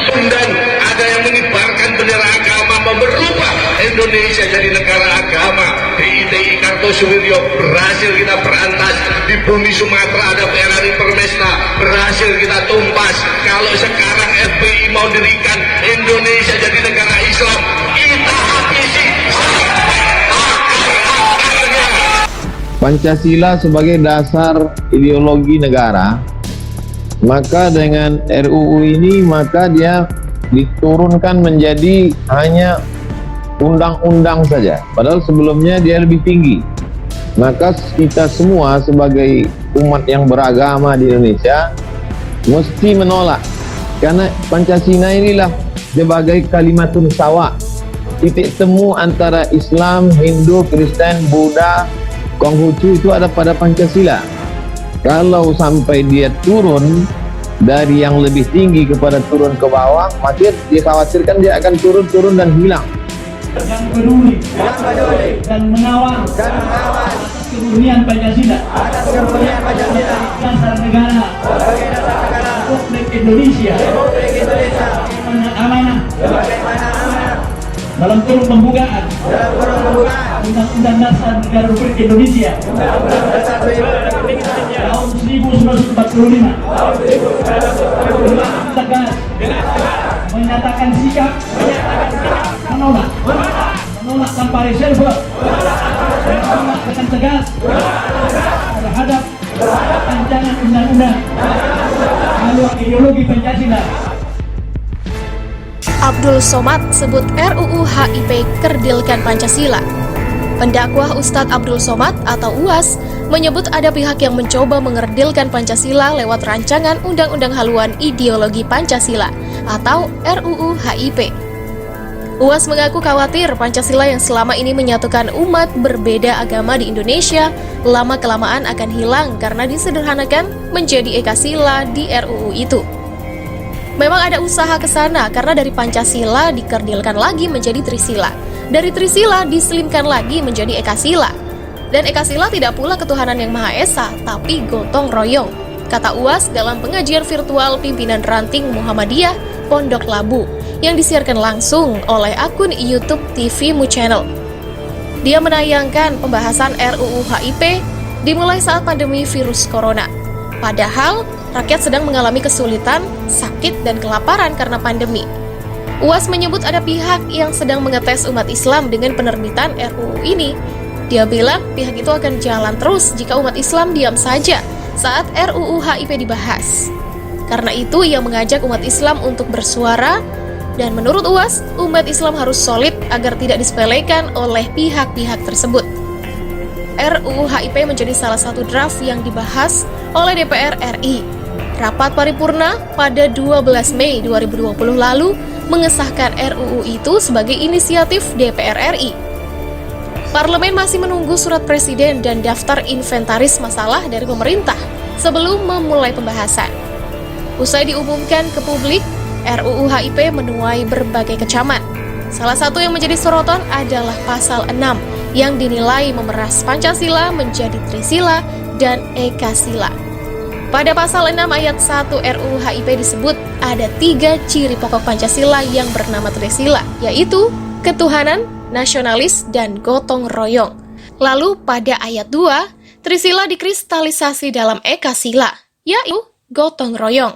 dan ada yang mengibarkan bendera agama merubah Indonesia jadi negara agama. DITI Kartosuwiryo berhasil kita berantas. Di bumi Sumatera ada PRRI Permesta berhasil kita tumpas. Kalau sekarang FPI mau dirikan Indonesia jadi negara Islam, kita habisi sampai akar-akarnya. Pancasila sebagai dasar ideologi negara, maka dengan RUU ini maka dia diturunkan menjadi hanya undang-undang saja, padahal sebelumnya dia lebih tinggi. Maka kita semua sebagai umat yang beragama di Indonesia mesti menolak, karena Pancasila inilah sebagai kalimatun sawa, titik temu antara Islam, Hindu, Kristen, Buddha, Konghucu itu ada pada Pancasila. Kalau sampai dia turun dari yang lebih tinggi kepada turun ke bawah, maka dikhawatirkan dia akan turun dan hilang. Yang peduli dan mengawal atas kerumian Pancasila, dasar negara Republik Indonesia, amanah dalam turun pembukaan Undang-Undang Dasar Negara Republik Indonesia tahun 1945 tegas menyatakan sikap menolak tanpa reserve, menolak dengan tegas terhadap rancangan undang-undang haluan ideologi Pancasila. Abdul Somad sebut RUU HIP kerdilkan Pancasila. Pendakwah Ustadz Abdul Somad atau UAS menyebut ada pihak yang mencoba mengerdilkan Pancasila lewat rancangan Undang-Undang Haluan Ideologi Pancasila atau RUU HIP. UAS mengaku khawatir Pancasila yang selama ini menyatukan umat berbeda agama di Indonesia lama-kelamaan akan hilang karena disederhanakan menjadi Ekasila di RUU itu. Memang ada usaha ke sana karena dari Pancasila dikerdilkan lagi menjadi Trisila. Dari Trisila dislimkan lagi menjadi Ekasila. Dan Ekasila tidak pula ketuhanan yang Maha Esa, tapi gotong royong, kata UAS dalam pengajian virtual pimpinan ranting Muhammadiyah Pondok Labu yang disiarkan langsung oleh akun YouTube TV Mu Channel. Dia menayangkan pembahasan RUU HIP dimulai saat pandemi virus corona. Padahal rakyat sedang mengalami kesulitan, sakit, dan kelaparan karena pandemi. UAS menyebut ada pihak yang sedang mengetes umat Islam dengan penerbitan RUU ini. Dia bilang pihak itu akan jalan terus jika umat Islam diam saja saat RUU HIP dibahas. Karena itu ia mengajak umat Islam untuk bersuara, dan menurut UAS, umat Islam harus solid agar tidak disepelekan oleh pihak-pihak tersebut. RUU HIP menjadi salah satu draft yang dibahas oleh DPR RI. Rapat paripurna pada 12 Mei 2020 lalu mengesahkan RUU itu sebagai inisiatif DPR RI. Parlemen masih menunggu surat presiden dan daftar inventaris masalah dari pemerintah sebelum memulai pembahasan. Usai diumumkan ke publik, RUU HIP menuai berbagai kecaman. Salah satu yang menjadi sorotan adalah pasal 6 yang dinilai memeras Pancasila menjadi Trisila dan Ekasila. Pada pasal 6 ayat 1 RUU HIP disebut ada 3 ciri pokok Pancasila yang bernama Trisila, yaitu ketuhanan, nasionalis, dan gotong royong. Lalu pada ayat 2, Trisila dikristalisasi dalam Ekasila, yaitu gotong royong.